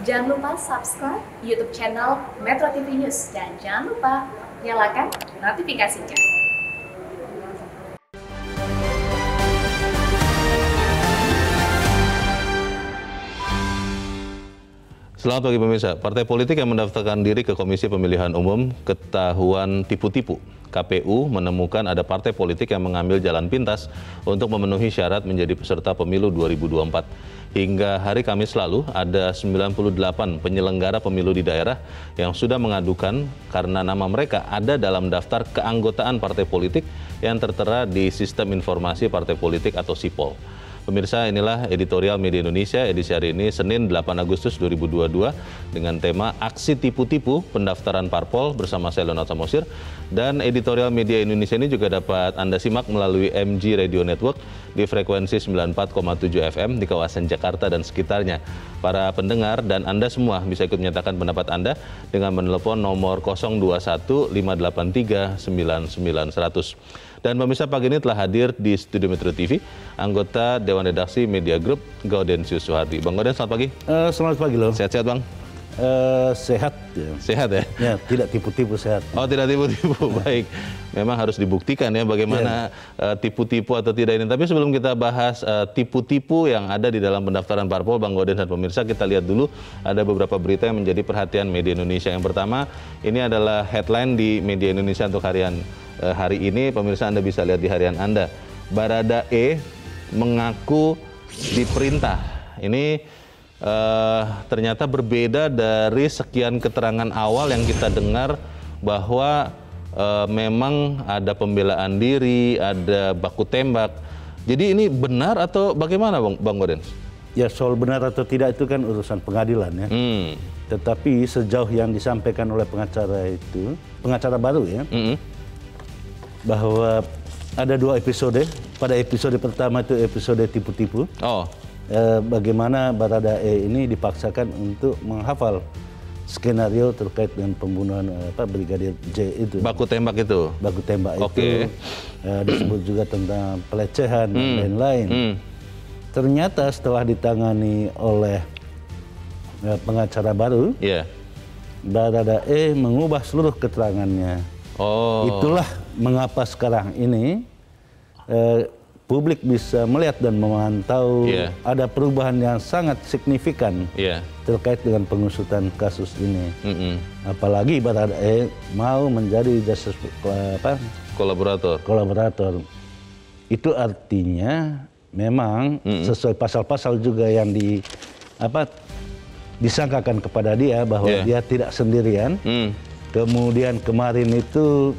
Jangan lupa subscribe YouTube channel Metro TV News dan jangan lupa nyalakan notifikasinya. Selamat pagi pemirsa. Partai politik yang mendaftarkan diri ke Komisi Pemilihan Umum ketahuan tipu-tipu. KPU menemukan ada partai politik yang mengambil jalan pintas untuk memenuhi syarat menjadi peserta pemilu 2024. Hingga hari Kamis lalu, ada 98 penyelenggara pemilu di daerah yang sudah mengadukan karena nama mereka ada dalam daftar keanggotaan partai politik yang tertera di Sistem Informasi Partai Politik atau SIPOL. Pemirsa, inilah editorial Media Indonesia edisi hari ini, Senin 8 Agustus 2022, dengan tema Aksi Tipu-Tipu Pendaftaran Parpol bersama saya Leonard Samosir. Dan editorial Media Indonesia ini juga dapat Anda simak melalui MG Radio Network di frekuensi 94,7 FM di kawasan Jakarta dan sekitarnya. Para pendengar dan Anda semua bisa ikut menyatakan pendapat Anda dengan menelepon nomor 021 583 9900. Dan pemirsa, pagi ini telah hadir di Studio Metro TV anggota Dewan Redaksi Media Group Gaudensius Suhardi. Bang Gauden, selamat pagi. Selamat pagi loh. Sehat-sehat Bang? Sehat. Ya. Sehat ya? Ya, tidak tipu-tipu, sehat. Oh, tidak tipu-tipu, baik. Memang harus dibuktikan ya bagaimana tipu-tipu atau tidak ini. Tapi sebelum kita bahas tipu-tipu yang ada di dalam pendaftaran parpol, Bang Gauden dan pemirsa, kita lihat dulu ada beberapa berita yang menjadi perhatian Media Indonesia. Yang pertama, ini adalah headline di Media Indonesia untuk hari ini. Pemirsa, Anda bisa lihat di harian Anda. Baradae mengaku diperintah. Ini ternyata berbeda dari sekian keterangan awal yang kita dengar bahwa memang ada pembelaan diri, ada baku tembak. Jadi ini benar atau bagaimana Bang Gauden? Ya, soal benar atau tidak itu kan urusan pengadilan ya. Tetapi sejauh yang disampaikan oleh pengacara itu, pengacara baru ya, bahwa ada 2 episode. Pada episode pertama itu episode tipu-tipu. Oh. Bagaimana Baradae ini dipaksakan untuk menghafal skenario terkait dengan pembunuhan Brigadir J itu. Baku tembak itu. Baku tembak itu. Disebut juga tentang pelecehan dan lain-lain. Ternyata setelah ditangani oleh pengacara baru, Baradae mengubah seluruh keterangannya. Itulah mengapa sekarang ini publik bisa melihat dan memantau ada perubahan yang sangat signifikan terkait dengan pengusutan kasus ini. Apalagi Baradae mau menjadi justice kolaborator. Itu artinya memang sesuai pasal-pasal juga yang disangkakan kepada dia bahwa dia tidak sendirian. Kemudian kemarin itu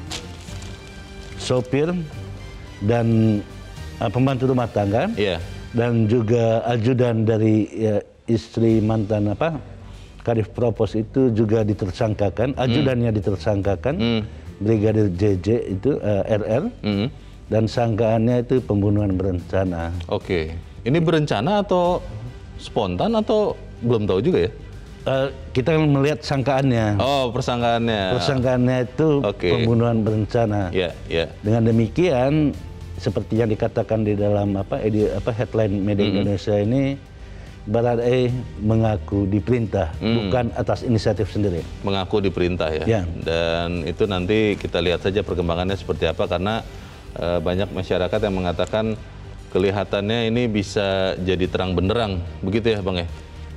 sopir dan pembantu rumah tangga dan juga ajudan dari istri mantan Kadif Propos itu juga ditersangkakan, ajudannya ditersangkakan, Brigadir JJ itu RR, dan sangkaannya itu pembunuhan berencana. Oke, ini berencana atau spontan atau belum tahu juga ya? Kita melihat sangkaannya. Oh, persangkaannya. Persangkaannya itu pembunuhan berencana. Dengan demikian, seperti yang dikatakan di dalam headline Media Indonesia ini, Baradae mengaku diperintah, bukan atas inisiatif sendiri. Mengaku diperintah ya. Dan itu nanti kita lihat saja perkembangannya seperti apa, karena banyak masyarakat yang mengatakan kelihatannya ini bisa jadi terang benderang, begitu ya Bang ya?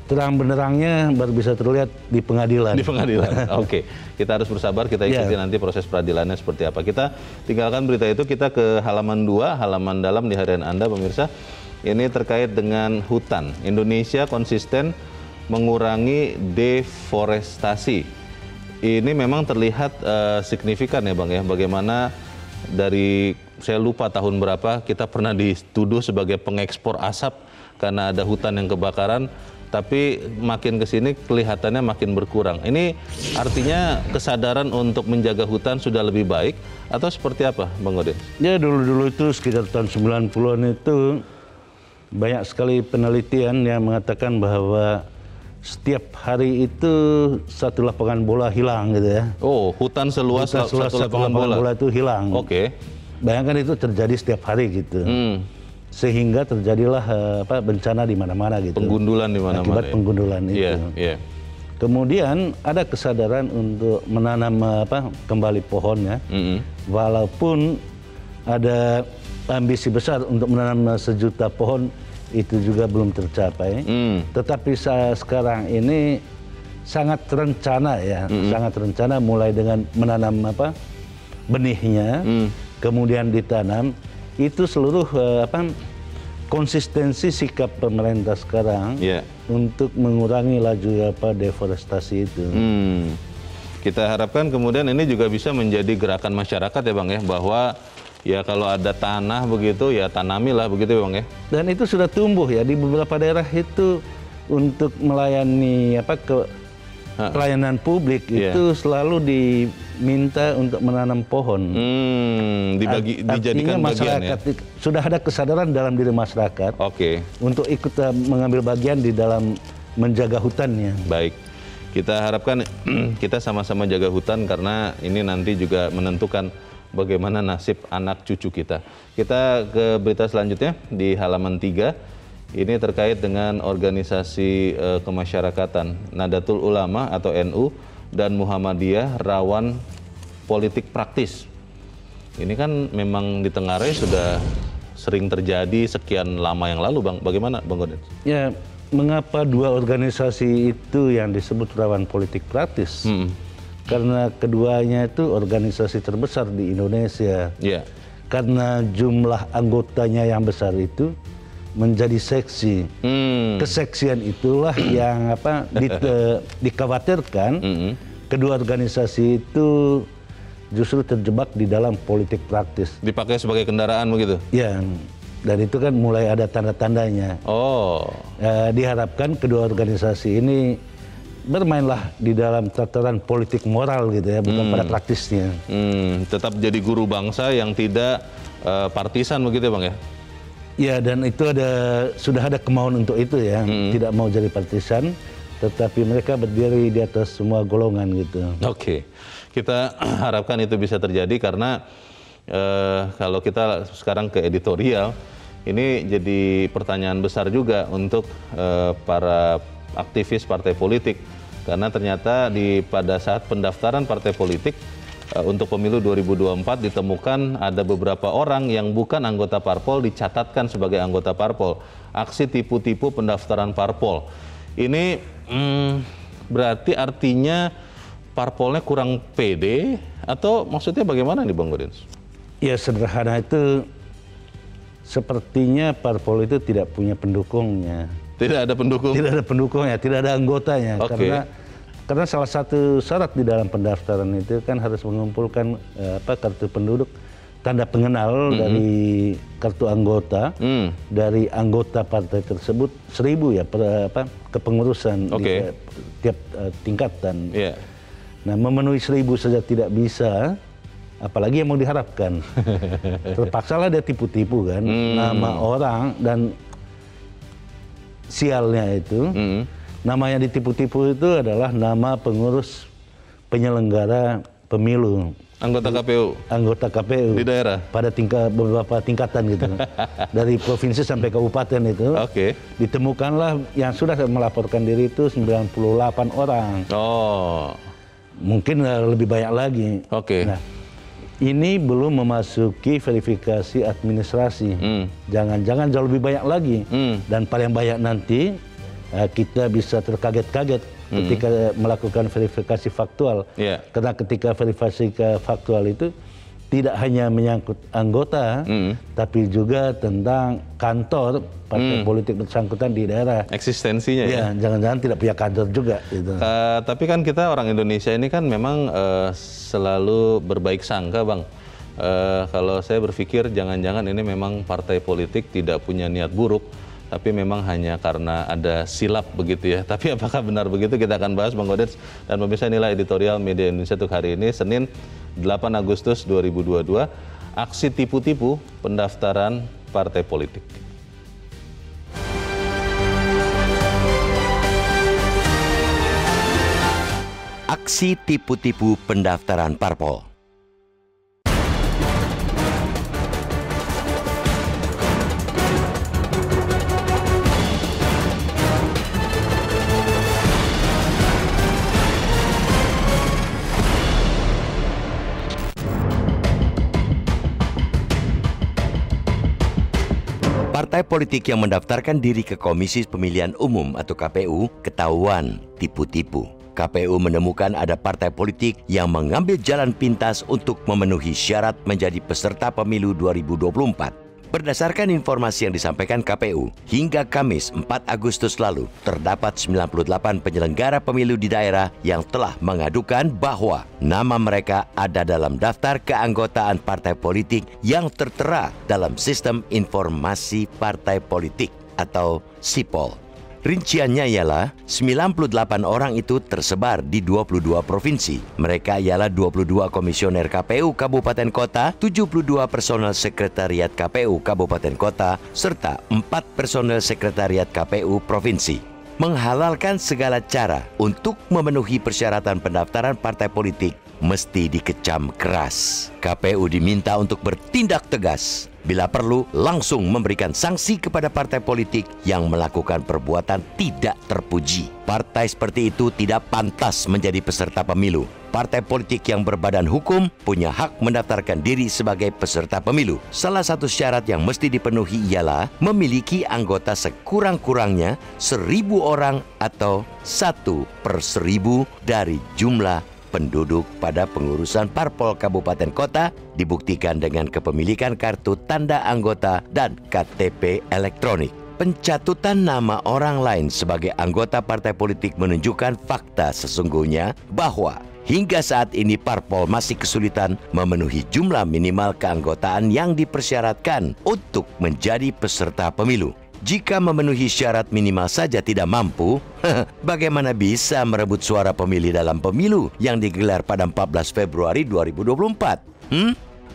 Terang benderangnya baru bisa terlihat di pengadilan. Di pengadilan, oke. Kita harus bersabar, kita ikuti nanti proses peradilannya seperti apa. Kita tinggalkan berita itu, kita ke halaman 2, halaman dalam di harian Anda pemirsa. Ini terkait dengan hutan. Indonesia konsisten mengurangi deforestasi. Ini memang terlihat signifikan ya Bang ya, bagaimana dari saya lupa tahun berapa kita pernah dituduh sebagai pengekspor asap karena ada hutan yang kebakaran. Tapi makin ke sini kelihatannya makin berkurang. Ini artinya kesadaran untuk menjaga hutan sudah lebih baik atau seperti apa, Bang Gauden? Ya, dulu-dulu itu sekitar tahun 90-an itu banyak sekali penelitian yang mengatakan bahwa setiap hari itu satu lapangan bola hilang gitu ya. Oh, hutan seluas satu lapangan bola itu hilang. Bayangkan itu terjadi setiap hari gitu. Sehingga terjadilah bencana di mana-mana gitu. Penggundulan di mana-mana. Akibat penggundulan itu. Kemudian ada kesadaran untuk menanam kembali pohonnya, walaupun ada ambisi besar untuk menanam 1 juta pohon, itu juga belum tercapai. Tetapi sekarang ini sangat terencana ya, sangat terencana mulai dengan menanam benihnya, kemudian ditanam. Itu seluruh konsistensi sikap pemerintah sekarang untuk mengurangi laju deforestasi itu. Kita harapkan kemudian ini juga bisa menjadi gerakan masyarakat ya Bang ya, bahwa ya kalau ada tanah begitu ya tanamilah begitu ya Bang ya. Dan itu sudah tumbuh ya di beberapa daerah itu untuk melayani pelayanan publik itu selalu diminta untuk menanam pohon. Dijadikan bagian ya. Sudah ada kesadaran dalam diri masyarakat. Untuk ikut mengambil bagian di dalam menjaga hutannya. Baik. Kita harapkan kita sama-sama jaga hutan karena ini nanti juga menentukan bagaimana nasib anak cucu kita. Kita ke berita selanjutnya di halaman 3. Ini terkait dengan organisasi kemasyarakatan Nahdlatul Ulama atau NU dan Muhammadiyah rawan politik praktis. Ini kan memang di Tenggarai sudah sering terjadi sekian lama yang lalu, Bang. Bagaimana, Bang Gaudens? Ya, mengapa dua organisasi itu yang disebut rawan politik praktis? Karena keduanya itu organisasi terbesar di Indonesia. Karena jumlah anggotanya yang besar itu menjadi seksi. Keseksian itulah yang dikhawatirkan kedua organisasi itu justru terjebak di dalam politik praktis. Dipakai sebagai kendaraan begitu? Ya, dan itu kan mulai ada tanda-tandanya. Diharapkan kedua organisasi ini bermainlah di dalam tataran politik moral gitu ya, bukan pada praktisnya. Tetap jadi guru bangsa yang tidak partisan begitu ya Bang ya? Ya, dan itu sudah ada kemauan untuk itu ya, tidak mau jadi partisan, tetapi mereka berdiri di atas semua golongan gitu. Kita harapkan itu bisa terjadi karena kalau kita sekarang ke editorial, ini jadi pertanyaan besar juga untuk para aktivis partai politik. Karena ternyata pada saat pendaftaran partai politik untuk pemilu 2024 ditemukan ada beberapa orang yang bukan anggota parpol dicatatkan sebagai anggota parpol. Aksi tipu-tipu pendaftaran parpol. Ini berarti artinya parpolnya kurang pede atau maksudnya bagaimana nih Bang Gaudens? Ya sederhana itu sepertinya parpol itu tidak punya pendukungnya. Tidak ada pendukung? Tidak ada pendukungnya, tidak ada anggotanya. Karena salah satu syarat di dalam pendaftaran itu kan harus mengumpulkan kartu penduduk, tanda pengenal dari kartu anggota, dari anggota partai tersebut 1000 ya kepengurusan di tiap tingkatan. Nah, memenuhi 1000 saja tidak bisa, apalagi yang mau diharapkan. Terpaksalah dia tipu-tipu kan, nama orang dan sialnya itu. Nama yang ditipu-tipu itu adalah nama pengurus penyelenggara pemilu. Anggota KPU? Anggota KPU. Di daerah? Pada beberapa tingkatan gitu. Dari provinsi sampai kabupaten itu. Ditemukanlah yang sudah melaporkan diri itu 98 orang. Mungkin lebih banyak lagi. Nah, ini belum memasuki verifikasi administrasi. Jangan-jangan jauh lebih banyak lagi. Dan paling banyak nanti kita bisa terkaget-kaget ketika melakukan verifikasi faktual. Karena ketika verifikasi faktual itu tidak hanya menyangkut anggota, tapi juga tentang kantor partai politik bersangkutan di daerah. Eksistensinya ya? Jangan-jangan tidak punya kantor juga. Gitu. Tapi kan kita orang Indonesia ini kan memang selalu berbaik sangka Bang. Kalau saya berpikir jangan-jangan ini memang partai politik tidak punya niat buruk, tapi memang hanya karena ada silap begitu ya. Tapi apakah benar begitu, kita akan bahas Bang Gaudens. Dan pemirsa, inilah editorial Media Indonesia untuk hari ini, Senin 8 Agustus 2022. Aksi tipu-tipu pendaftaran partai politik. Aksi tipu-tipu pendaftaran parpol. partai politik yang mendaftarkan diri ke Komisi Pemilihan Umum atau KPU ketahuan tipu-tipu. KPU menemukan ada partai politik yang mengambil jalan pintas untuk memenuhi syarat menjadi peserta pemilu 2024. Berdasarkan informasi yang disampaikan KPU, hingga Kamis 4 Agustus lalu, terdapat 98 penyelenggara pemilu di daerah yang telah mengadukan bahwa nama mereka ada dalam daftar keanggotaan partai politik yang tertera dalam Sistem Informasi Partai Politik atau SIPOL. Rinciannya ialah 98 orang itu tersebar di 22 provinsi. Mereka ialah 22 komisioner KPU Kabupaten Kota, 72 personel sekretariat KPU Kabupaten Kota, serta 4 personel sekretariat KPU Provinsi. Menghalalkan segala cara untuk memenuhi persyaratan pendaftaran partai politik mesti dikecam keras. KPU diminta untuk bertindak tegas. Bila perlu, langsung memberikan sanksi kepada partai politik yang melakukan perbuatan tidak terpuji. Partai seperti itu tidak pantas menjadi peserta pemilu. Partai politik yang berbadan hukum punya hak mendaftarkan diri sebagai peserta pemilu. Salah satu syarat yang mesti dipenuhi ialah memiliki anggota sekurang-kurangnya 1.000 orang atau 1/1000 dari jumlah penduduk pada pengurusan parpol kabupaten kota, dibuktikan dengan kepemilikan kartu tanda anggota dan KTP elektronik. Pencatutan nama orang lain sebagai anggota partai politik menunjukkan fakta sesungguhnya bahwa hingga saat ini parpol masih kesulitan memenuhi jumlah minimal keanggotaan yang dipersyaratkan untuk menjadi peserta pemilu. Jika memenuhi syarat minimal saja tidak mampu, bagaimana bisa merebut suara pemilih dalam pemilu yang digelar pada 14 Februari 2024?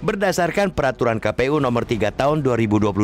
Berdasarkan Peraturan KPU Nomor 3 Tahun 2022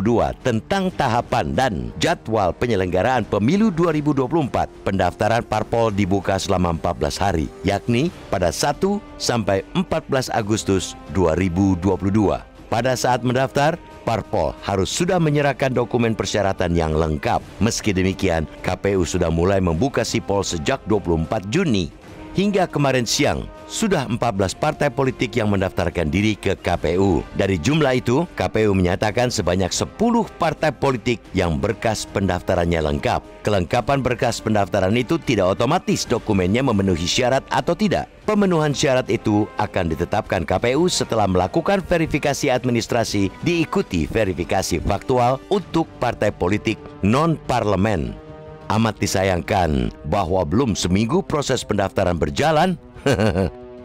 tentang tahapan dan jadwal penyelenggaraan pemilu 2024, pendaftaran parpol dibuka selama 14 hari, yakni pada 1 sampai 14 Agustus 2022. Pada saat mendaftar, parpol harus sudah menyerahkan dokumen persyaratan yang lengkap. Meski demikian, KPU sudah mulai membuka SIPOL sejak 24 Juni. Hingga kemarin siang, sudah 14 partai politik yang mendaftarkan diri ke KPU. Dari jumlah itu, KPU menyatakan sebanyak 10 partai politik yang berkas pendaftarannya lengkap. Kelengkapan berkas pendaftaran itu tidak otomatis dokumennya memenuhi syarat atau tidak. Pemenuhan syarat itu akan ditetapkan KPU setelah melakukan verifikasi administrasi, diikuti verifikasi faktual untuk partai politik non-parlemen. Amat disayangkan bahwa belum seminggu proses pendaftaran berjalan,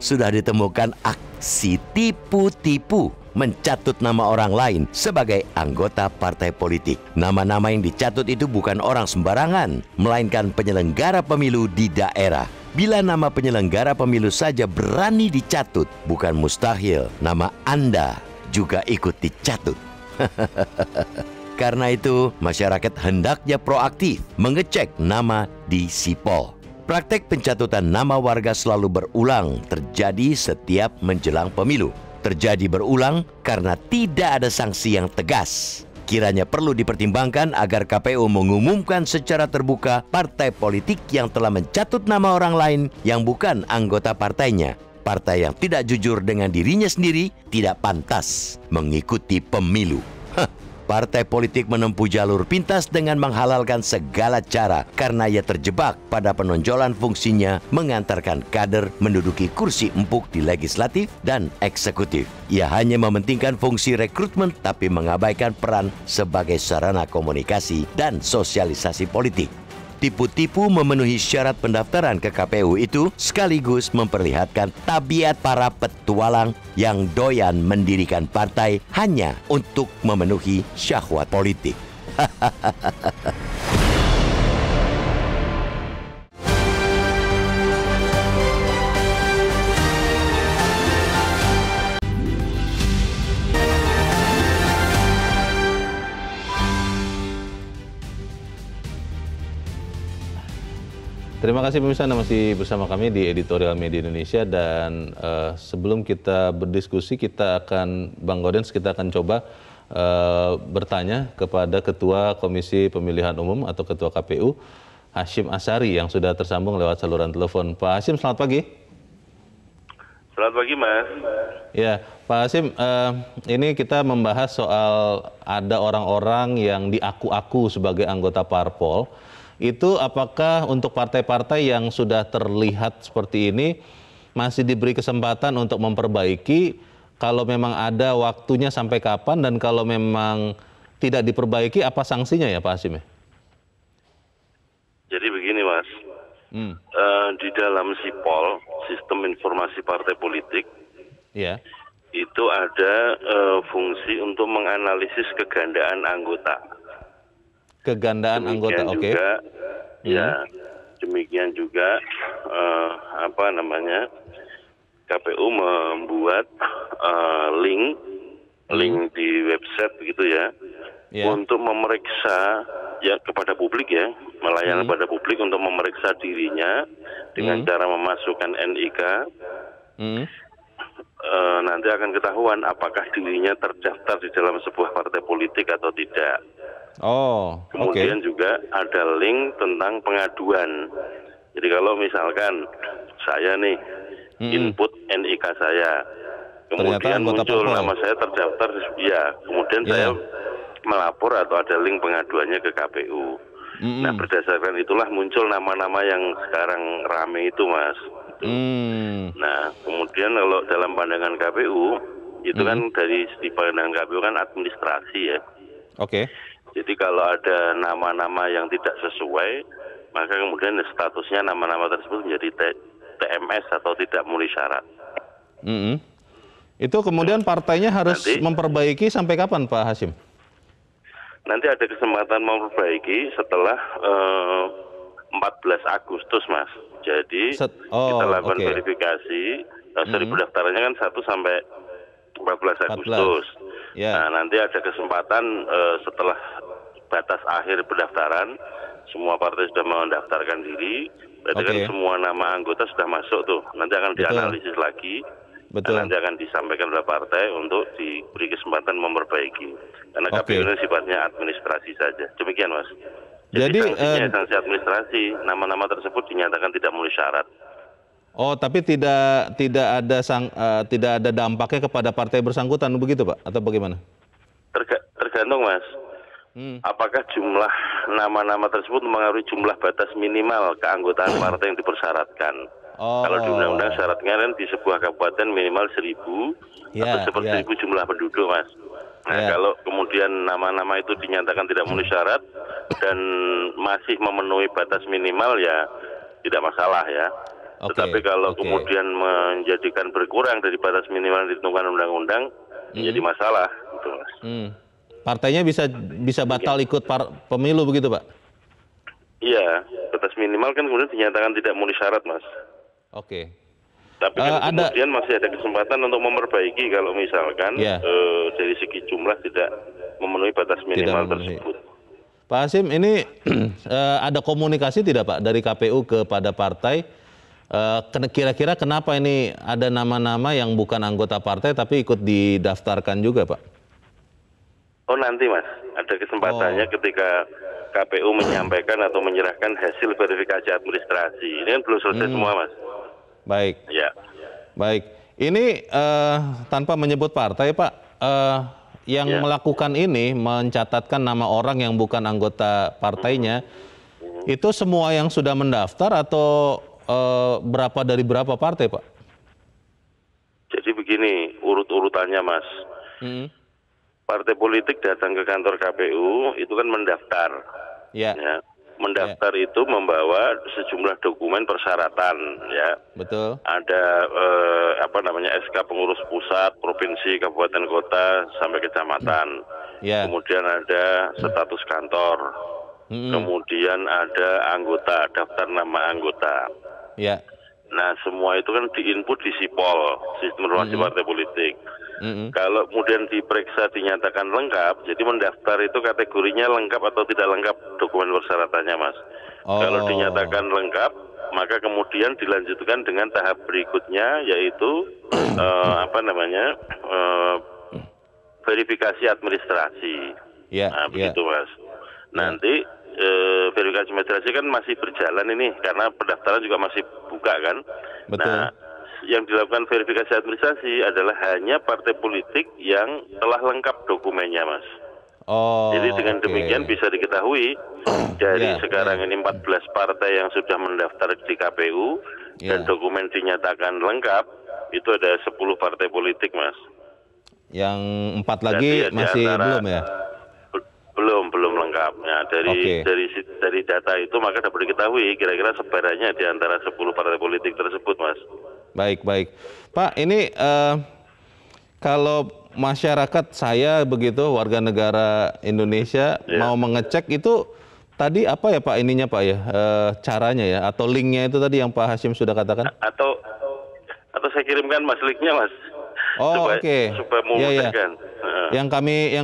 sudah ditemukan aksi tipu-tipu mencatut nama orang lain sebagai anggota partai politik. Nama-nama yang dicatut itu bukan orang sembarangan, melainkan penyelenggara pemilu di daerah. Bila nama penyelenggara pemilu saja berani dicatut, bukan mustahil nama Anda juga ikut dicatut. Karena itu, masyarakat hendaknya proaktif mengecek nama di SIPOL. Praktek pencatutan nama warga selalu berulang terjadi setiap menjelang pemilu. Terjadi berulang karena tidak ada sanksi yang tegas. Kiranya perlu dipertimbangkan agar KPU mengumumkan secara terbuka partai politik yang telah mencatut nama orang lain yang bukan anggota partainya. Partai yang tidak jujur dengan dirinya sendiri tidak pantas mengikuti pemilu. Partai politik menempuh jalur pintas dengan menghalalkan segala cara karena ia terjebak pada penonjolan fungsinya mengantarkan kader menduduki kursi empuk di legislatif dan eksekutif. Ia hanya mementingkan fungsi rekrutmen tapi mengabaikan peran sebagai sarana komunikasi dan sosialisasi politik. Tipu-tipu memenuhi syarat pendaftaran ke KPU itu sekaligus memperlihatkan tabiat para petualang yang doyan mendirikan partai hanya untuk memenuhi syahwat politik. Terima kasih pemirsa, Anda masih bersama kami di Editorial Media Indonesia dan sebelum kita berdiskusi Bang Gaudens kita akan coba bertanya kepada Ketua Komisi Pemilihan Umum atau Ketua KPU Hasyim Asyari yang sudah tersambung lewat saluran telepon. Pak Hasyim, selamat pagi. Selamat pagi, Mas. Ya, Pak Hasim, ini kita membahas soal ada orang-orang yang diaku-aku sebagai anggota parpol. Itu apakah untuk partai-partai yang sudah terlihat seperti ini masih diberi kesempatan untuk memperbaiki? Kalau memang ada waktunya sampai kapan, dan kalau memang tidak diperbaiki, apa sanksinya ya Pak Hasim? Jadi begini, Mas. Di dalam SIPOL, Sistem Informasi Partai Politik, ya, itu ada fungsi untuk menganalisis kegandaan anggota. Kegandaan demikian anggota, juga, oke. Ya, demikian juga KPU membuat link di website begitu ya, untuk memeriksa ya kepada publik ya, melayani pada publik untuk memeriksa dirinya dengan cara memasukkan NIK. Nanti akan ketahuan apakah dirinya terdaftar di dalam sebuah partai politik atau tidak. Kemudian juga ada link tentang pengaduan. Jadi kalau misalkan saya nih input NIK saya, kemudian muncul nama saya terdaftar, ya, kemudian saya melapor atau ada link pengaduannya ke KPU. Nah, berdasarkan itulah muncul nama-nama yang sekarang rame itu, Mas. Nah, kemudian kalau dalam pandangan KPU, itu kan dari segi pandangan KPU kan administrasi ya. Jadi kalau ada nama-nama yang tidak sesuai, maka kemudian statusnya nama-nama tersebut menjadi TMS atau tidak memenuhi syarat. Itu kemudian partainya harus memperbaiki sampai kapan, Pak Hasim? Nanti ada kesempatan memperbaiki setelah 14 Agustus, Mas. Jadi kita lakukan verifikasi, pendaftarannya kan 1 sampai 14 Agustus. Nah, nanti ada kesempatan setelah batas akhir pendaftaran, semua partai sudah mendaftarkan diri, berarti kan semua nama anggota sudah masuk tuh. Nanti akan dianalisis lagi, dan nanti akan disampaikan oleh partai untuk diberi kesempatan memperbaiki. Karena KPU ini sifatnya administrasi saja. Demikian, Mas. Jadi sanksi administrasi, nama-nama tersebut dinyatakan tidak memenuhi syarat. Tapi tidak ada dampaknya kepada partai bersangkutan begitu, Pak? Atau bagaimana? Tergantung, Mas. Apakah jumlah nama-nama tersebut mengaruhi jumlah batas minimal keanggotaan partai yang dipersyaratkan? Kalau di undang-undang syaratnya kan di sebuah kabupaten minimal 1.000 atau seperti 1.000 jumlah penduduk, Mas. Nah, kalau kemudian nama-nama itu dinyatakan tidak memenuhi syarat dan masih memenuhi batas minimal, ya tidak masalah ya. Tetapi kalau kemudian menjadikan berkurang dari batas minimal yang ditentukan undang-undang, menjadi masalah, gitu, Mas. Partainya bisa batal ikut pemilu begitu, Pak? Iya, batas minimal kan kemudian dinyatakan tidak memenuhi syarat, Mas. Tapi kan kemudian masih ada kesempatan untuk memperbaiki kalau misalkan dari segi jumlah tidak memenuhi batas minimal tersebut. Pak Hasim, ini ada komunikasi tidak, Pak, dari KPU kepada partai? Kira-kira kenapa ini ada nama-nama yang bukan anggota partai tapi ikut didaftarkan juga, Pak? Nanti, Mas, ada kesempatannya ketika KPU menyampaikan atau menyerahkan hasil verifikasi administrasi. Ini kan belum selesai semua, Mas. Baik. Ya. Baik. Ini tanpa menyebut partai, Pak, yang melakukan ini mencatatkan nama orang yang bukan anggota partainya, itu semua yang sudah mendaftar atau berapa dari berapa partai, Pak? Jadi begini urut-urutannya, Mas. Partai politik datang ke kantor KPU itu kan mendaftar. Ya. Mendaftar itu membawa sejumlah dokumen persyaratan, ya. Betul. Ada SK pengurus pusat, provinsi, kabupaten, kota sampai kecamatan. Kemudian ada status kantor. Kemudian ada anggota, daftar nama anggota. Nah, semua itu kan diinput di SIPOL, Sistem Informasi Partai Politik. Kalau kemudian diperiksa dinyatakan lengkap, jadi mendaftar itu kategorinya lengkap atau tidak lengkap dokumen persyaratannya, Mas. Kalau dinyatakan lengkap, maka kemudian dilanjutkan dengan tahap berikutnya, yaitu verifikasi administrasi. Begitu, Mas. Nanti verifikasi administrasi kan masih berjalan ini karena pendaftaran juga masih buka kan. Nah, yang dilakukan verifikasi administrasi adalah hanya partai politik yang telah lengkap dokumennya, Mas. Jadi dengan demikian bisa diketahui dari sekarang ini 14 partai yang sudah mendaftar di KPU dan dokumen dinyatakan lengkap, itu ada 10 partai politik, Mas. Yang 4 lagi masih belum ya? Belum lengkap. Nah, dari data itu maka dapat diketahui kira-kira sebarannya di antara 10 partai politik tersebut, Mas. Baik. Pak, ini kalau masyarakat saya begitu warga negara Indonesia mau mengecek itu tadi apa ya Pak ininya Pak ya caranya ya atau linknya itu tadi yang Pak Hasyim sudah katakan? Atau saya kirimkan Mas linknya, Mas. Oke. Supaya memudahkan. Yang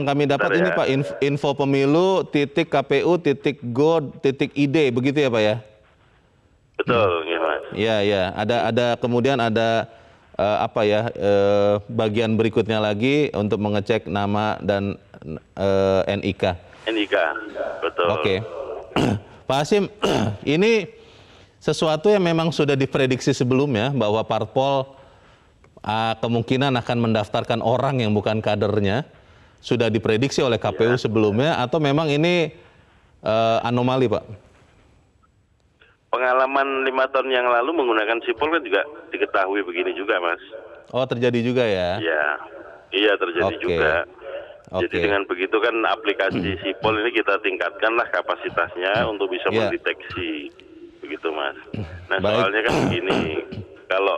kami dapat ini Pak info.pemilu.kpu.go.id begitu ya Pak ya? Betul, ya Mas. Iya. Ada kemudian ada bagian berikutnya lagi untuk mengecek nama dan NIK. NIK, betul. Oke. Pak Hasyim, ini sesuatu yang memang sudah diprediksi sebelumnya bahwa parpol kemungkinan akan mendaftarkan orang yang bukan kadernya, sudah diprediksi oleh KPU sebelumnya atau memang ini anomali, Pak? Pengalaman 5 tahun yang lalu menggunakan sipol kan juga diketahui begini juga, Mas. Oh, terjadi juga ya? Iya terjadi juga. Jadi dengan begitu kan aplikasi sipol ini kita tingkatkanlah kapasitasnya untuk bisa mendeteksi, begitu Mas. Nah soalnya kan begini, kalau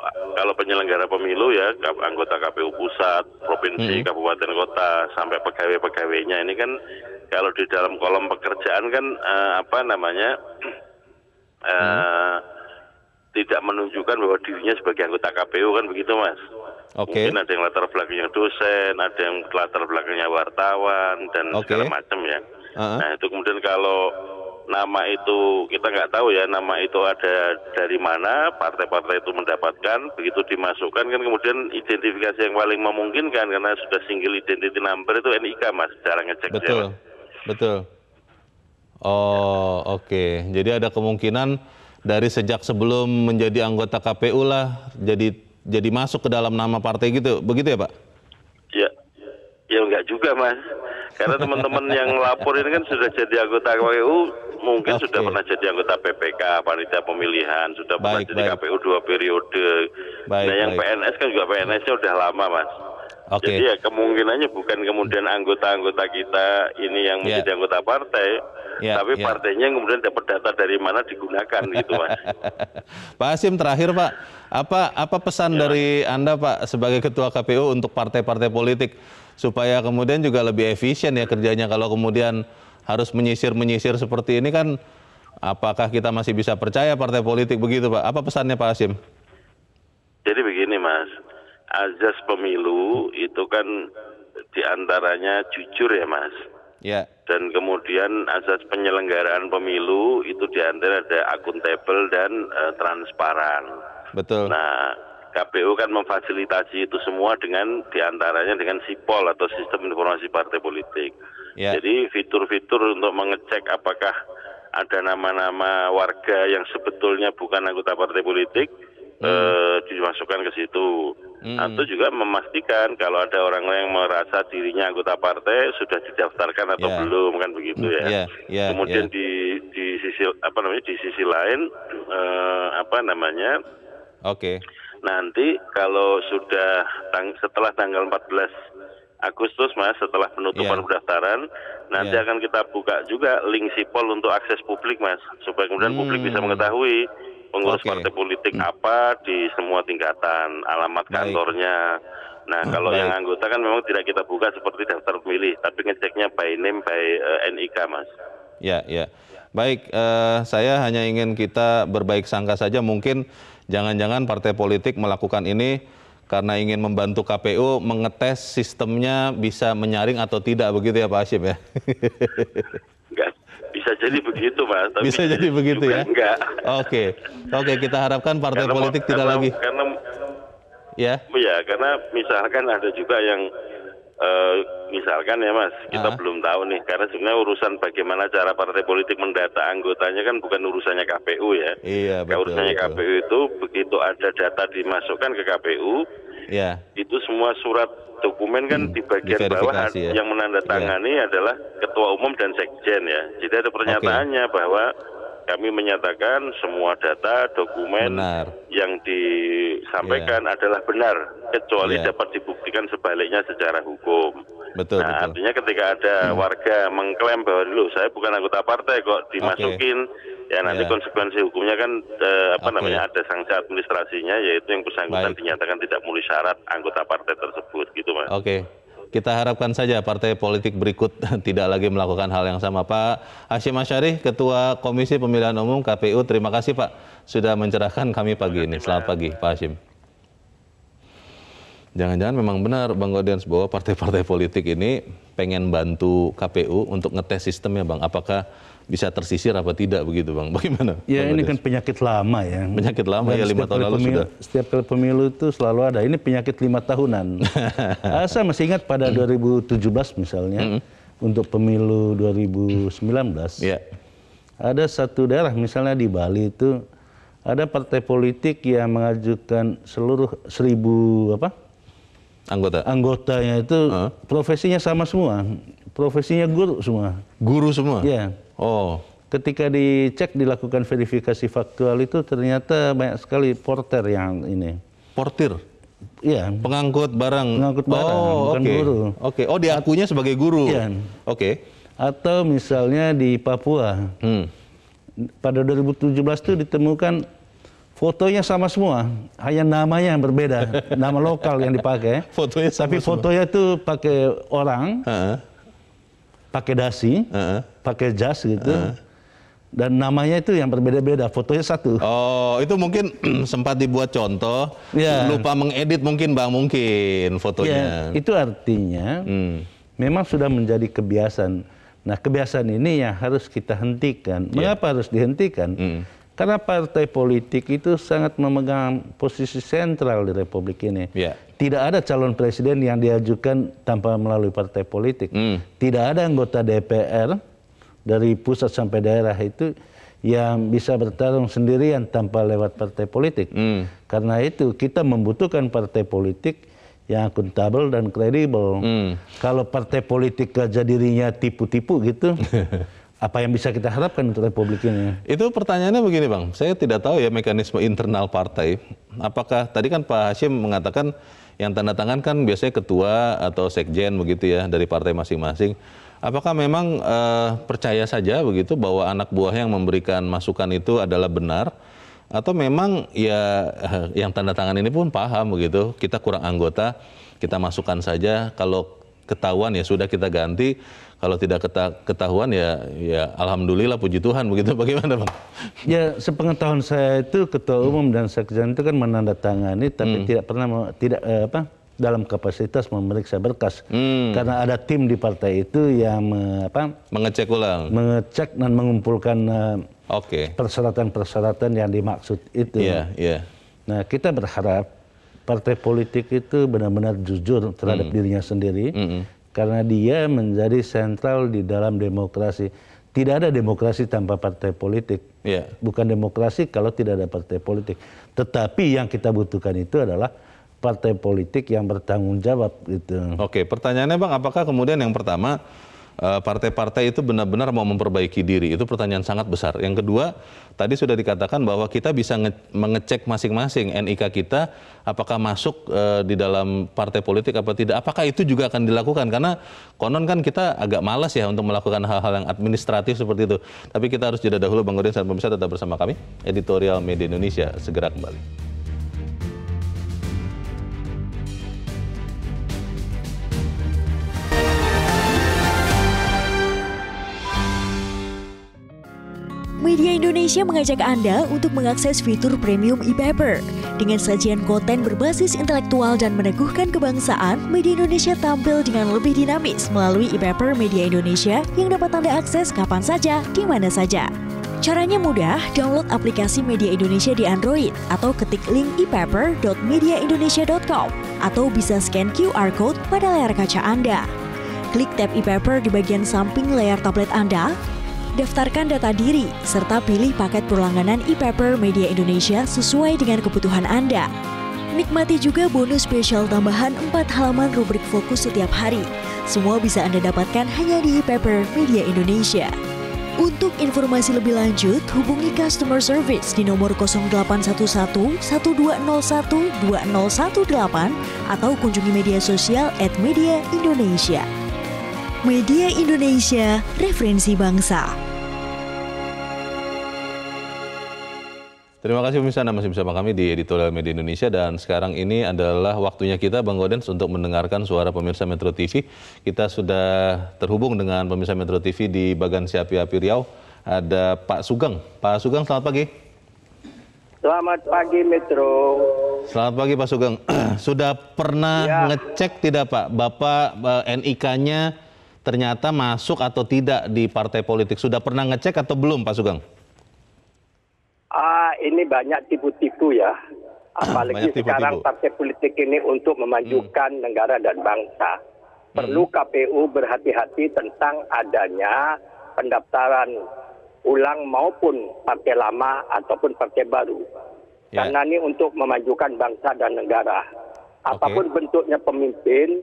penyelenggara pemilu ya, anggota KPU pusat, provinsi, kabupaten kota, sampai pegawai-pegawainya ini kan kalau di dalam kolom pekerjaan kan tidak menunjukkan bahwa dirinya sebagai anggota KPU kan begitu Mas. Mungkin ada yang latar belakangnya dosen, ada yang latar belakangnya wartawan dan segala macam ya. Nah itu kemudian kalau nama itu kita nggak tahu ya nama itu ada dari mana partai-partai itu mendapatkan, begitu dimasukkan kan kemudian identifikasi yang paling memungkinkan karena sudah single identity number itu NIK Mas, cara ngeceknya. Betul. Jadi ada kemungkinan dari sejak sebelum menjadi anggota KPU lah jadi masuk ke dalam nama partai gitu, begitu ya Pak? Ya enggak juga Mas, karena teman-teman yang lapor ini kan sudah jadi anggota KPU, mungkin sudah pernah jadi anggota PPK, panitia pemilihan, sudah pernah jadi KPU 2 periode. Nah yang PNS kan juga PNS-nya udah lama Mas. Jadi ya kemungkinannya bukan kemudian anggota-anggota kita ini yang menjadi anggota partai, tapi partainya yang kemudian dapat data dari mana digunakan gitu Mas. Pak Hasyim terakhir Pak, apa pesan dari Anda Pak sebagai Ketua KPU untuk partai-partai politik supaya kemudian juga lebih efisien ya kerjanya kalau kemudian harus menyisir seperti ini kan, apakah kita masih bisa percaya partai politik begitu Pak? Apa pesannya Pak Hasyim? Jadi begini Mas, azas pemilu itu kan diantaranya jujur ya Mas. Dan kemudian azas penyelenggaraan pemilu itu diantara ada akuntabel dan transparan. Betul. Nah KPU kan memfasilitasi itu semua dengan diantaranya dengan sipol atau sistem informasi partai politik. Jadi fitur-fitur untuk mengecek apakah ada nama-nama warga yang sebetulnya bukan anggota partai politik dimasukkan ke situ. Atau juga memastikan kalau ada orang yang merasa dirinya anggota partai sudah didaftarkan atau belum kan begitu ya. Kemudian di sisi lain nanti kalau sudah setelah tanggal 14 Agustus Mas, setelah penutupan pendaftaran, nanti akan kita buka juga link sipol untuk akses publik Mas, supaya kemudian publik bisa mengetahui pengurus partai politik apa di semua tingkatan, alamat kantornya. Nah kalau yang anggota kan memang tidak kita buka seperti daftar pemilih, tapi ngeceknya by name, by NIK Mas. Baik, saya hanya ingin kita berbaik sangka saja, mungkin jangan-jangan partai politik melakukan ini karena ingin membantu KPU mengetes sistemnya bisa menyaring atau tidak, begitu ya Pak Hasyim ya? Bisa jadi begitu Mas. Tapi bisa jadi begitu ya? Enggak. Oke, kita harapkan partai politik tidak lagi. Karena misalkan ada juga yang misalkan ya Mas, kita belum tahu nih, karena sebenarnya urusan bagaimana cara partai politik mendata anggotanya kan bukan urusannya KPU ya. Iya, betul. Urusannya betul. KPU itu begitu ada data dimasukkan ke KPU, itu semua surat dokumen kan di bagian bawah yang menandatangani adalah ketua umum dan sekjen ya. Jadi ada pernyataannya bahwa kami menyatakan semua data dokumen yang disampaikan adalah benar, kecuali dapat dibuktikan sebaliknya secara hukum. Betul, nah, artinya ketika ada warga mengklaim bahwa dulu saya bukan anggota partai kok dimasukin, ya nanti konsekuensi hukumnya kan ada sanksi administrasinya, yaitu yang bersangkutan dinyatakan tidak memenuhi syarat anggota partai tersebut, gitu Mas. Kita harapkan saja partai politik berikut tidak lagi melakukan hal yang sama. Pak Hasyim Asyari, Ketua Komisi Pemilihan Umum KPU, terima kasih Pak sudah mencerahkan kami pagi ini. Selamat pagi Pak Hasyim. Jangan-jangan memang benar Bang Gaudians bahwa partai-partai politik ini pengen bantu KPU untuk ngetes sistemnya Bang. Apakah bisa tersisir apa tidak begitu Bang? Bagaimana? Ya Bang ini kan penyakit lama ya. Penyakit lama ya, 5 tahun lalu sudah. Setiap kali pemilu itu selalu ada. Ini penyakit 5 tahunan. Saya masih ingat pada 2017 misalnya, untuk pemilu 2019, ada satu daerah misalnya di Bali itu, ada partai politik yang mengajukan seluruh 1000 anggotanya itu profesinya sama semua. Profesinya guru semua. Guru semua? Ya. Ketika dicek, dilakukan verifikasi faktual itu ternyata banyak sekali porter yang ini. Portir? Iya. Pengangkut barang? Pengangkut barang, bukan guru. Oh, diakunya sebagai guru? Iya. Atau misalnya di Papua, pada 2017 itu ditemukan fotonya sama semua, hanya namanya yang berbeda, nama lokal yang dipakai. Fotonya sama. Tapi fotonya itu pakai orang, pakai dasi, pakai jas gitu, dan namanya itu yang berbeda-beda, fotonya satu. Oh, itu mungkin sempat dibuat contoh, lupa mengedit mungkin Bang, mungkin fotonya. Ya, itu artinya memang sudah menjadi kebiasaan. Nah, kebiasaan ini yang harus kita hentikan. Mengapa harus dihentikan? Karena partai politik itu sangat memegang posisi sentral di Republik ini. Tidak ada calon presiden yang diajukan tanpa melalui partai politik. Tidak ada anggota DPR dari pusat sampai daerah itu yang bisa bertarung sendirian tanpa lewat partai politik. Karena itu kita membutuhkan partai politik yang akuntabel dan kredibel. Kalau partai politik aja dirinya tipu-tipu gitu, apa yang bisa kita harapkan untuk Republik ini? Itu pertanyaannya begini Bang, saya tidak tahu ya mekanisme internal partai. Apakah tadi kan Pak Hasyim mengatakan yang tanda tangan kan biasanya ketua atau sekjen begitu ya dari partai masing-masing. Apakah memang percaya saja begitu bahwa anak buah yang memberikan masukan itu adalah benar? Atau memang ya yang tanda tangan ini pun paham begitu, kita kurang anggota, kita masukkan saja, kalau ketahuan ya sudah kita ganti, kalau tidak ketahuan ya alhamdulillah puji Tuhan begitu. Bagaimana Bang? Ya, sepengetahuan saya itu ketua umum dan sekjen itu kan menandatangani tapi tidak pernah dalam kapasitas memeriksa berkas. Karena ada tim di partai itu yang mengecek ulang, mengecek dan mengumpulkan persyaratan-persyaratan yang dimaksud itu. Nah, kita berharap partai politik itu benar-benar jujur terhadap dirinya sendiri. Karena dia menjadi sentral di dalam demokrasi. Tidak ada demokrasi tanpa partai politik. Bukan demokrasi kalau tidak ada partai politik. Tetapi yang kita butuhkan itu adalah partai politik yang bertanggung jawab. Gitu. Pertanyaannya Bang, apakah kemudian yang pertama partai-partai itu benar-benar mau memperbaiki diri? Itu pertanyaan sangat besar. Yang kedua, tadi sudah dikatakan bahwa kita bisa mengecek masing-masing NIK kita apakah masuk di dalam partai politik apa tidak. Apakah itu juga akan dilakukan? Karena konon kan kita agak malas ya untuk melakukan hal-hal yang administratif seperti itu. Tapi kita harus jeda dahulu Bang Gaudians dan pemirsa, tetap bersama kami. Editorial Media Indonesia segera kembali. Media Indonesia mengajak Anda untuk mengakses fitur premium e-paper. Dengan sajian konten berbasis intelektual dan meneguhkan kebangsaan, Media Indonesia tampil dengan lebih dinamis melalui e-paper Media Indonesia yang dapat Anda akses kapan saja, di mana saja. Caranya mudah, download aplikasi Media Indonesia di Android atau ketik link epaper.mediaindonesia.com atau bisa scan QR Code pada layar kaca Anda. klik tab e-paper di bagian samping layar tablet Anda, daftarkan data diri, serta pilih paket berlangganan e-paper Media Indonesia sesuai dengan kebutuhan Anda. Nikmati juga bonus spesial tambahan 4 halaman rubrik fokus setiap hari. Semua bisa Anda dapatkan hanya di e-paper Media Indonesia. Untuk informasi lebih lanjut, hubungi customer service di nomor 0811 1201 2018 atau kunjungi media sosial @mediaindonesia. Media Indonesia, referensi bangsa. Terima kasih pemirsa, Anda masih bersama kami di Editorial Media Indonesia dan sekarang ini adalah waktunya kita, Bang Gaudens, untuk mendengarkan suara pemirsa Metro TV. Kita sudah terhubung dengan pemirsa Metro TV di Bagansi Api-Api Riau. Ada Pak Sugeng. Pak Sugeng, selamat pagi. Selamat pagi, Metro. Selamat pagi, Pak Sugeng. Sudah pernah ngecek tidak, Pak, Bapak NIK-nya ternyata masuk atau tidak di partai politik? Sudah pernah ngecek atau belum, Pak Sugeng? Ini banyak tipu-tipu ya, apalagi sekarang partai politik ini untuk memajukan negara dan bangsa. Perlu KPU berhati-hati tentang adanya pendaftaran ulang maupun partai lama ataupun partai baru. Karena ini untuk memajukan bangsa dan negara. Apapun bentuknya pemimpin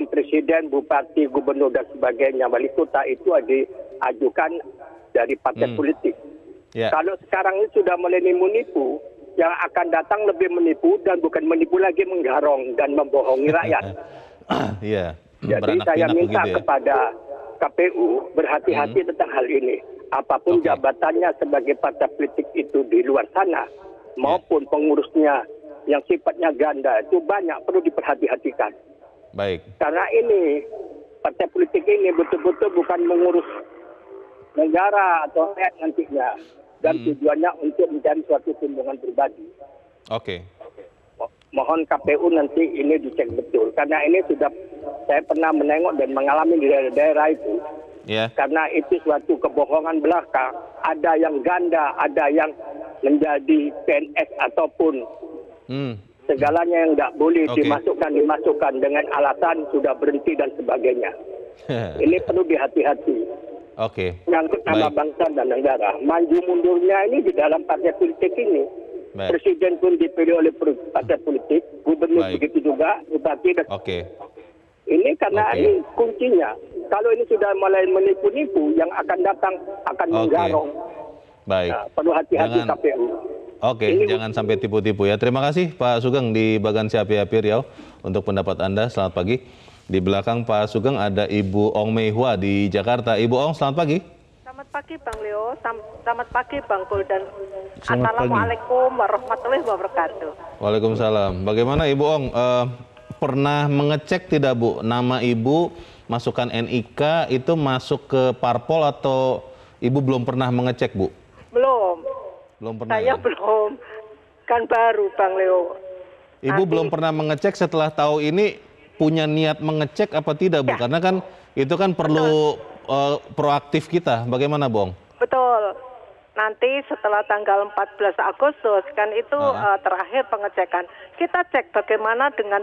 presiden, bupati, gubernur dan sebagainya, wali kota itu diajukan dari partai politik. Kalau sekarang ini sudah mulai menipu, yang akan datang lebih menipu dan bukan menipu lagi, menggarong dan membohongi rakyat. Jadi saya minta kepada KPU berhati-hati tentang hal ini. Apapun jabatannya sebagai partai politik itu di luar sana, maupun pengurusnya yang sifatnya ganda, itu banyak perlu diperhati-hatikan. Baik. Karena ini, partai politik ini betul-betul bukan mengurus negara atau rakyat nantinya. Dan tujuannya untuk mencari suatu keuntungan pribadi. Mohon KPU nanti ini dicek betul. Karena ini sudah saya pernah menengok dan mengalami di daerah-daerah itu. Karena itu suatu kebohongan belaka. Ada yang ganda, ada yang menjadi PNS ataupun segalanya yang tidak boleh dimasukkan dengan alasan sudah berhenti dan sebagainya. Ini perlu dihati-hati. Menyangkut nama bangsa dan negara. Maju mundurnya ini di dalam partai politik ini. Presiden pun dipilih oleh partai politik, gubernur begitu juga, bupati dan ini karena ini kuncinya. Kalau ini sudah mulai menipu-nipu, yang akan datang akan menggarong. Nah, perlu hati-hati KPU. Jangan sampai tipu-tipu ya. Terima kasih Pak Sugeng di Bagansi Api-Api Riau untuk pendapat Anda. Selamat pagi. Di belakang Pak Sugeng ada Ibu Ong Mei Hua di Jakarta. Ibu Ong, selamat pagi. Selamat pagi Bang Leo, selamat pagi Bang Goldan. Assalamualaikum warahmatullahi wabarakatuh. Waalaikumsalam. Bagaimana Ibu Ong, pernah mengecek tidak Bu, nama Ibu masukan NIK itu masuk ke parpol atau Ibu belum pernah mengecek Bu? Belum. Belum pernah. Saya belum, kan baru Bang Leo. Ibu belum pernah mengecek, setelah tahu ini punya niat mengecek apa tidak Bu? Karena kan itu kan perlu proaktif kita. Bagaimana Bong? Betul. Nanti setelah tanggal 14 Agustus kan itu terakhir pengecekan. Kita cek bagaimana dengan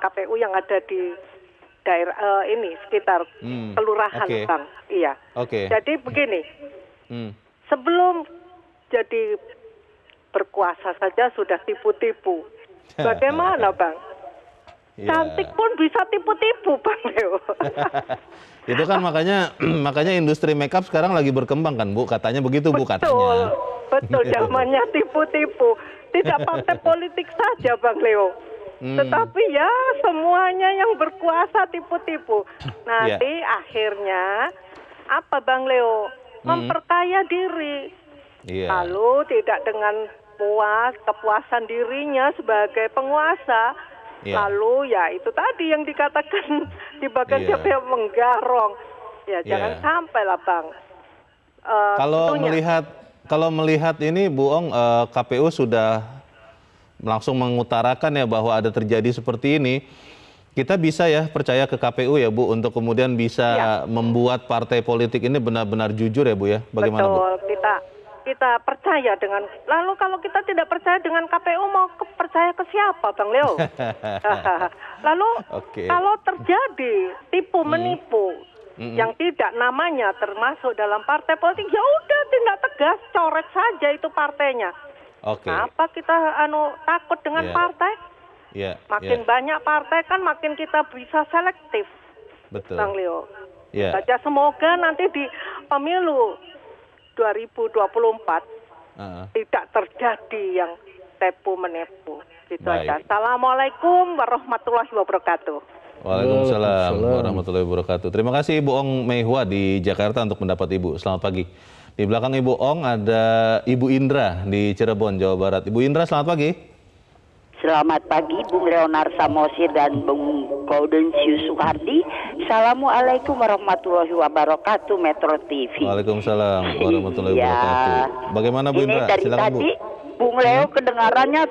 KPU yang ada di daerah ini sekitar kelurahan Bang. Iya. Jadi begini. Sebelum jadi berkuasa saja sudah tipu-tipu. Bagaimana Bang? Cantik pun bisa tipu-tipu Bang Leo. Itu kan makanya industri makeup sekarang lagi berkembang kan Bu, katanya begitu Bu katanya. Betul, zamannya tipu-tipu. Tidak partai politik saja Bang Leo. Tetapi ya semuanya yang berkuasa tipu-tipu. Nanti akhirnya apa Bang Leo? Memperkaya diri. Lalu tidak dengan kepuasan dirinya sebagai penguasa. Lalu ya itu tadi yang dikatakan di bagian siapa yang menggarong. Ya jangan sampai lah Bang. Kalau melihat ini Bu Ong, KPU sudah langsung mengutarakan ya bahwa ada terjadi seperti ini. Kita bisa ya percaya ke KPU ya Bu untuk kemudian bisa membuat partai politik ini benar-benar jujur ya Bu ya. Bagaimana Bu? Betul, kita percaya dengan. Lalu kalau kita tidak percaya dengan KPU, mau percaya ke siapa, Bang Leo? Lalu kalau terjadi tipu menipu yang tidak namanya termasuk dalam partai politik, ya udah tindak tegas, coret saja itu partainya. Kenapa kita takut dengan partai? Makin banyak partai kan makin kita bisa selektif. Betul. Bang Leo. Saja semoga nanti di pemilu 2024 tidak terjadi yang tipu menipu. Gitu aja. Assalamualaikum warahmatullahi wabarakatuh. Waalaikumsalam warahmatullahi wabarakatuh. Terima kasih Ibu Ong Meihua di Jakarta untuk mendapat Ibu. Selamat pagi. Di belakang Ibu Ong ada Ibu Indra di Cirebon, Jawa Barat. Ibu Indra, selamat pagi. Selamat pagi, Bung Leonard Samosir dan Bung Gaudensius Soehardi. Assalamualaikum warahmatullahi wabarakatuh, Metro TV. Waalaikumsalam warahmatullahi wabarakatuh. Bagaimana Bu Indra? Ini dari silakan, tadi, Bung Leo kedengarannya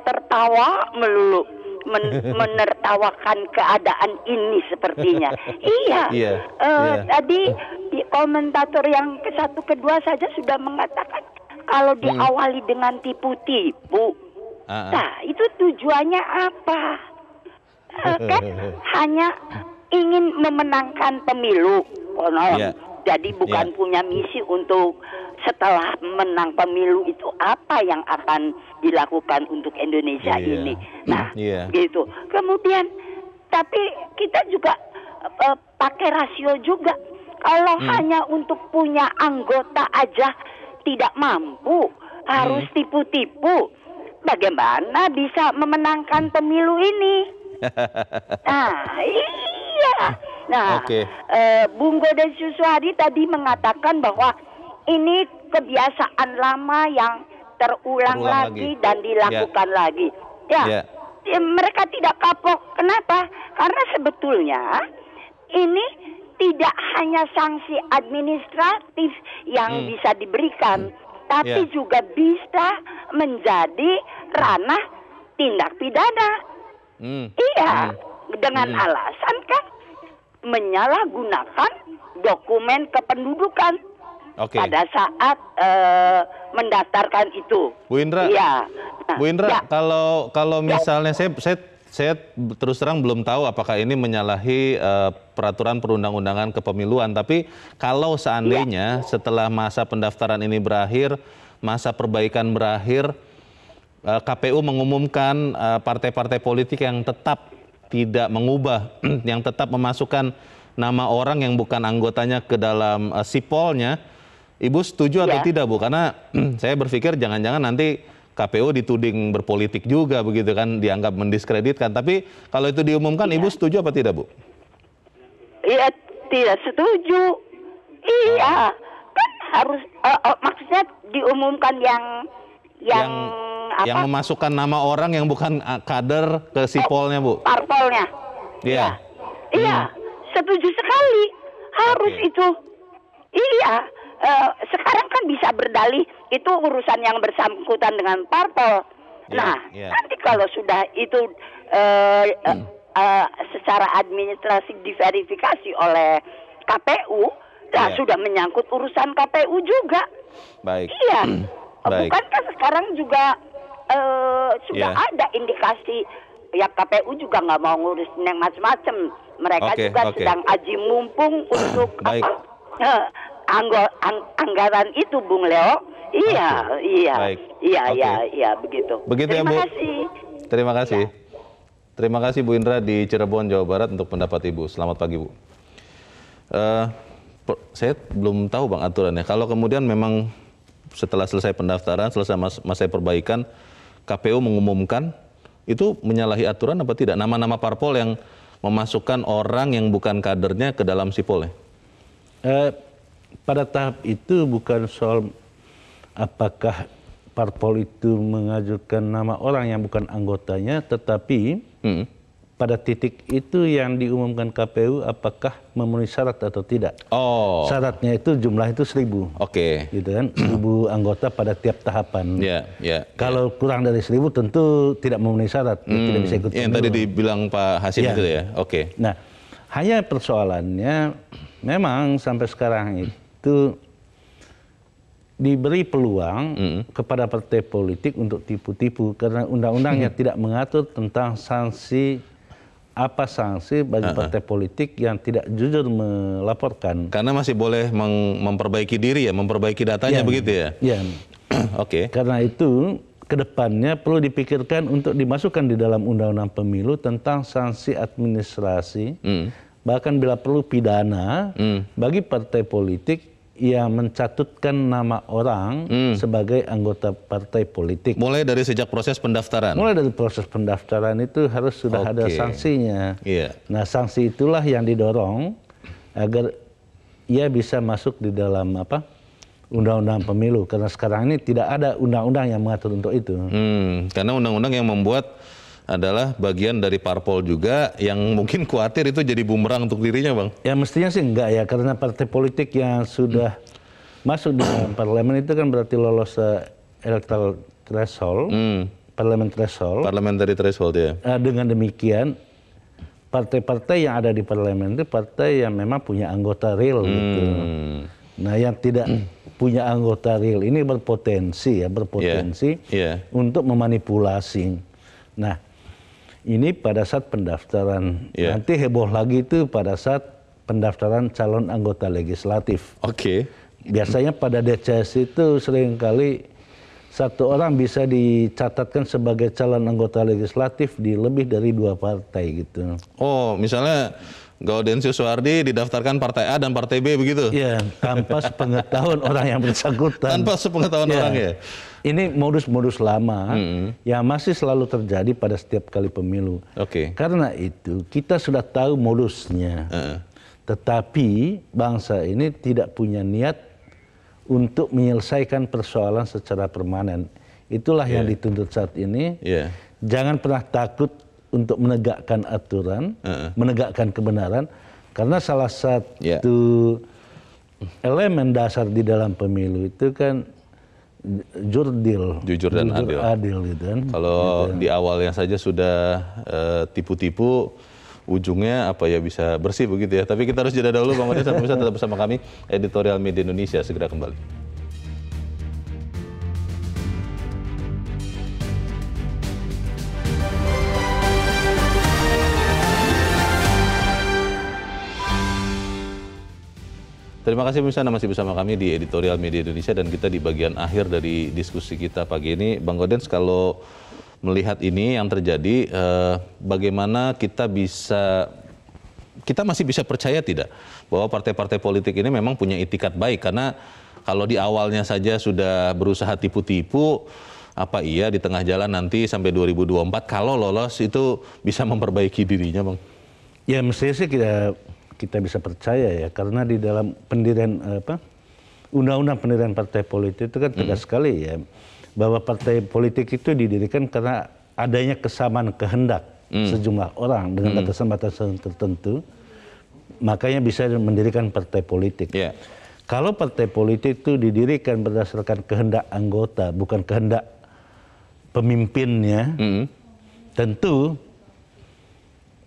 tertawa melulu. Menertawakan keadaan ini sepertinya. Tadi komentator yang ke-1, ke-2 saja sudah mengatakan kalau diawali dengan tipu-tipu. Nah, itu tujuannya apa? Kan hanya ingin memenangkan pemilu. Jadi bukan punya misi untuk setelah menang pemilu itu apa yang akan dilakukan untuk Indonesia ini. Nah, gitu. Kemudian, tapi kita juga pakai rasio juga. Kalau hanya untuk punya anggota aja tidak mampu, harus tipu-tipu. Bagaimana bisa memenangkan pemilu ini? Bung Gaudensius Soehardi tadi mengatakan bahwa ini kebiasaan lama yang terulang lagi dan dilakukan lagi. Mereka tidak kapok. Kenapa? Karena sebetulnya ini tidak hanya sanksi administratif yang bisa diberikan, tapi juga bisa menjadi ranah tindak pidana. Dengan alasan kan menyalahgunakan dokumen kependudukan pada saat mendaftarkan itu. Bu Indra, Bu Indra, kalau misalnya saya terus terang belum tahu apakah ini menyalahi peraturan perundang-undangan kepemiluan. Tapi kalau seandainya setelah masa pendaftaran ini berakhir, masa perbaikan berakhir, KPU mengumumkan partai-partai politik yang tetap tidak mengubah, yang tetap memasukkan nama orang yang bukan anggotanya ke dalam sipolnya, Ibu setuju atau tidak, Bu? Karena saya berpikir jangan-jangan nanti KPU dituding berpolitik juga begitu kan, dianggap mendiskreditkan. Tapi kalau itu diumumkan, Ibu setuju apa tidak, Bu? Iya, tidak setuju. Iya, kan harus maksudnya diumumkan yang memasukkan nama orang yang bukan kader ke sipolnya, Bu. Parpolnya. Iya. Iya, setuju sekali. Harus itu. Iya. Sekarang kan bisa berdalih itu urusan yang bersangkutan dengan parpol. Nanti kalau sudah itu secara administrasi diverifikasi oleh KPU, sudah menyangkut urusan KPU juga. Baik. Iya. Bukankah sekarang juga sudah ada indikasi ya KPU juga nggak mau ngurus yang macam-macam. Mereka juga sedang aji mumpung untuk anggaran itu, Bung Leo. Iya, begitu. Begitu Terima ya, Bu. kasih. Terima kasih. Terima kasih Bu Indra di Cirebon, Jawa Barat untuk pendapat Ibu. Selamat pagi, Bu. Saya belum tahu Bang aturannya. Kalau kemudian memang setelah selesai pendaftaran, selesai masa perbaikan, KPU mengumumkan, itu menyalahi aturan apa tidak? Nama-nama parpol yang memasukkan orang yang bukan kadernya ke dalam sipolnya? Pada tahap itu bukan soal apakah parpol itu mengajukan nama orang yang bukan anggotanya, tetapi pada titik itu yang diumumkan KPU apakah memenuhi syarat atau tidak. Syaratnya itu jumlah itu 1.000. Gitu kan, 1.000 anggota pada tiap tahapan. Kalau kurang dari 1.000 tentu tidak memenuhi syarat, tidak bisa ikut. Yang tadi dibilang Pak Hasim itu ya. Nah, hanya persoalannya memang sampai sekarang itu diberi peluang kepada partai politik untuk tipu-tipu karena undang-undangnya tidak mengatur tentang sanksi bagi partai politik yang tidak jujur melaporkan. Karena masih boleh memperbaiki diri ya, memperbaiki datanya begitu ya? Ya. Oke. Karena itu kedepannya perlu dipikirkan untuk dimasukkan di dalam undang-undang pemilu tentang sanksi administrasi, bahkan bila perlu pidana bagi partai politik yang mencatutkan nama orang sebagai anggota partai politik. Mulai dari sejak proses pendaftaran? Mulai dari proses pendaftaran itu harus sudah ada sanksinya. Nah, sanksi itulah yang didorong agar ia bisa masuk di dalam undang-undang pemilu. Karena sekarang ini tidak ada undang-undang yang mengatur untuk itu. Karena undang-undang yang membuat adalah bagian dari parpol juga yang mungkin khawatir itu jadi bumerang untuk dirinya, Bang. Ya mestinya sih enggak ya, karena partai politik yang sudah masuk di dalam parlemen itu kan berarti lolos electoral threshold, parliamentary threshold ya. Dengan demikian partai-partai yang ada di parlemen itu partai yang memang punya anggota real gitu. Nah, yang tidak punya anggota real ini berpotensi untuk memanipulasi. Nah, ini pada saat pendaftaran. Nanti heboh lagi itu pada saat pendaftaran calon anggota legislatif. Biasanya pada DCS itu seringkali satu orang bisa dicatatkan sebagai calon anggota legislatif di lebih dari 2 partai gitu. Oh, misalnya Gaudensius Suhardi didaftarkan partai A dan partai B begitu? Iya, tanpa sepengetahuan orang yang bersangkutan. Tanpa sepengetahuan orang ya? Ini modus-modus lama yang masih selalu terjadi pada setiap kali pemilu. Karena itu kita sudah tahu modusnya. Tetapi bangsa ini tidak punya niat untuk menyelesaikan persoalan secara permanen. Itulah yang dituntut saat ini. Jangan pernah takut untuk menegakkan aturan, menegakkan kebenaran. Karena salah satu elemen dasar di dalam pemilu itu kan jujur dan adil gitu kan. Kalau di awalnya saja sudah tipu-tipu, ujungnya bisa bersih begitu ya. Tapi kita harus jeda dahulu, Bang Odi, sampai bisa tetap bersama kami. Editorial Media Indonesia segera kembali. Terima kasih pemirsa, Anda masih bersama kami di Editorial Media Indonesia dan kita di bagian akhir dari diskusi kita pagi ini. Bang Gaudens, kalau melihat ini yang terjadi, bagaimana kita masih bisa percaya tidak bahwa partai-partai politik ini memang punya itikat baik? Karena kalau di awalnya saja sudah berusaha tipu-tipu, apa iya di tengah jalan nanti sampai 2024 kalau lolos itu bisa memperbaiki dirinya, Bang? Ya mestinya sih kita bisa percaya ya, karena di dalam pendirian undang-undang pendirian partai politik itu kan tegas sekali ya, bahwa partai politik itu didirikan karena adanya kesamaan kehendak sejumlah orang dengan batasan-batasan tertentu, makanya bisa mendirikan partai politik. Kalau partai politik itu didirikan berdasarkan kehendak anggota, bukan kehendak pemimpinnya, tentu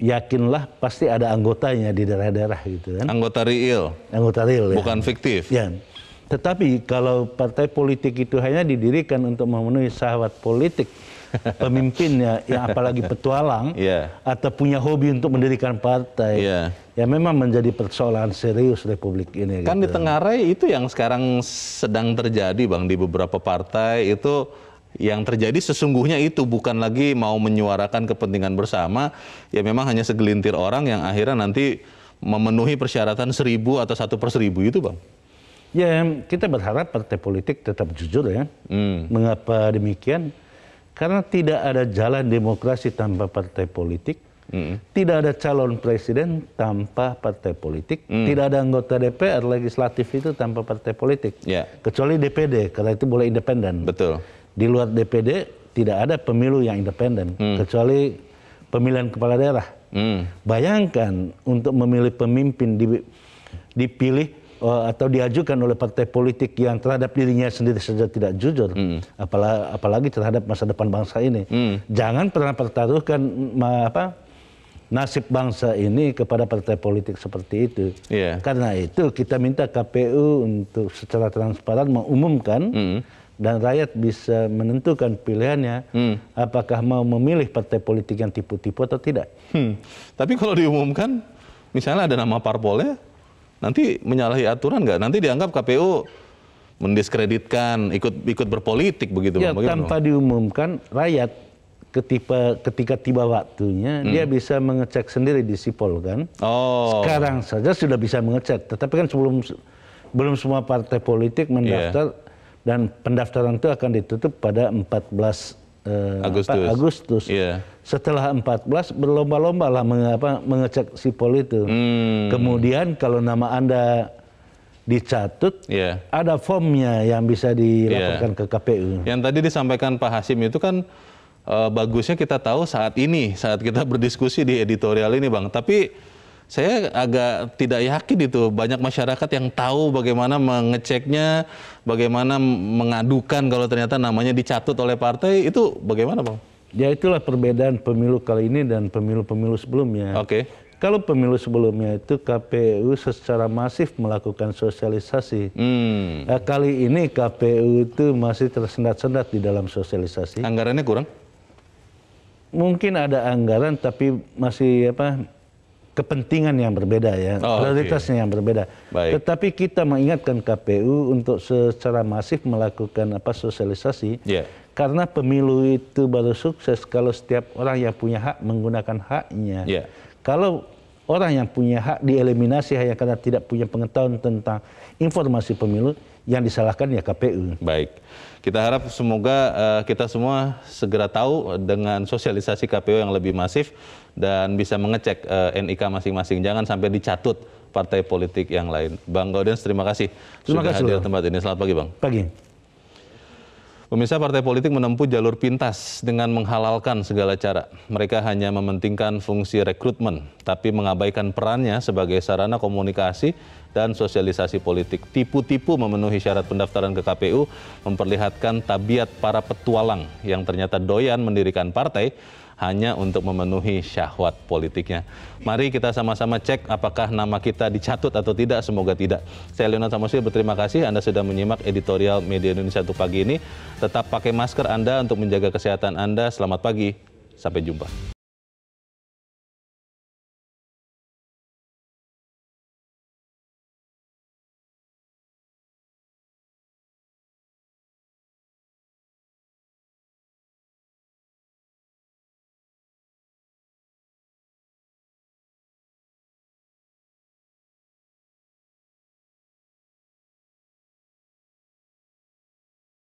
yakinlah pasti ada anggotanya di daerah-daerah gitu kan. Anggota real. Anggota real ya. Bukan fiktif. Ya. Tetapi kalau partai politik itu hanya didirikan untuk memenuhi syahwat politik pemimpinnya yang apalagi petualang atau punya hobi untuk mendirikan partai, ya memang menjadi persoalan serius Republik ini. Kan gitu. Di Tenggarai itu yang sekarang sedang terjadi, Bang, di beberapa partai itu. Yang terjadi sesungguhnya itu bukan lagi mau menyuarakan kepentingan bersama, ya memang hanya segelintir orang yang akhirnya nanti memenuhi persyaratan 1000 atau 1/1000 itu, Bang. Ya, kita berharap partai politik tetap jujur ya. Mengapa demikian? Karena tidak ada jalan demokrasi tanpa partai politik. Tidak ada calon presiden tanpa partai politik. Tidak ada anggota DPR legislatif itu tanpa partai politik. Kecuali DPD, karena itu boleh independen. Betul. Di luar DPD tidak ada pemilu yang independen, kecuali pemilihan kepala daerah. Bayangkan untuk memilih pemimpin dipilih atau diajukan oleh partai politik yang terhadap dirinya sendiri saja tidak jujur, apalagi terhadap masa depan bangsa ini. Jangan pernah pertaruhkan nasib bangsa ini kepada partai politik seperti itu. Karena itu kita minta KPU untuk secara transparan mengumumkan dan rakyat bisa menentukan pilihannya apakah mau memilih partai politik yang tipu-tipu atau tidak. Tapi kalau diumumkan, misalnya ada nama parpolnya, nanti menyalahi aturan nggak? Nanti dianggap KPU mendiskreditkan, ikut berpolitik begitu? Ya, tanpa diumumkan, rakyat ketika tiba waktunya dia bisa mengecek sendiri di Sipol kan. Sekarang saja sudah bisa mengecek, tetapi kan belum semua partai politik mendaftar dan pendaftaran itu akan ditutup pada 14 Agustus. Setelah 14 berlomba-lomba lah mengecek Sipol itu. Kemudian kalau nama Anda dicatut, ada formnya yang bisa dilaporkan ke KPU. Yang tadi disampaikan Pak Hasyim itu kan bagusnya kita tahu saat ini, saat kita berdiskusi di editorial ini, Bang. Tapi saya agak tidak yakin itu banyak masyarakat yang tahu bagaimana mengeceknya, bagaimana mengadukan kalau ternyata namanya dicatut oleh partai, itu bagaimana, Bang? Ya, itulah perbedaan pemilu kali ini dan pemilu-pemilu sebelumnya. Kalau pemilu sebelumnya itu KPU secara masif melakukan sosialisasi. Kali ini KPU itu masih tersendat-sendat di dalam sosialisasi. Anggarannya kurang? Mungkin ada anggaran tapi masih kepentingan yang berbeda ya, prioritasnya yang berbeda. Tetapi kita mengingatkan KPU untuk secara masif melakukan sosialisasi. Karena pemilu itu baru sukses kalau setiap orang yang punya hak menggunakan haknya. Kalau orang yang punya hak dieliminasi hanya karena tidak punya pengetahuan tentang informasi pemilu, yang disalahkan ya KPU. Baik, kita harap semoga kita semua segera tahu dengan sosialisasi KPU yang lebih masif dan bisa mengecek NIK masing-masing. Jangan sampai dicatut partai politik yang lain. Bang Gaudens, terima kasih sudah hadir di tempat ini. Selamat pagi, Bang. Pagi. Pemirsa, partai politik menempuh jalur pintas dengan menghalalkan segala cara. Mereka hanya mementingkan fungsi rekrutmen, tapi mengabaikan perannya sebagai sarana komunikasi dan sosialisasi politik. Tipu-tipu memenuhi syarat pendaftaran ke KPU memperlihatkan tabiat para petualang yang ternyata doyan mendirikan partai hanya untuk memenuhi syahwat politiknya. Mari kita sama-sama cek apakah nama kita dicatut atau tidak, semoga tidak. Saya Leonard Samosir berterima kasih Anda sudah menyimak editorial Media Indonesia untuk pagi ini. Tetap pakai masker Anda untuk menjaga kesehatan Anda. Selamat pagi, sampai jumpa.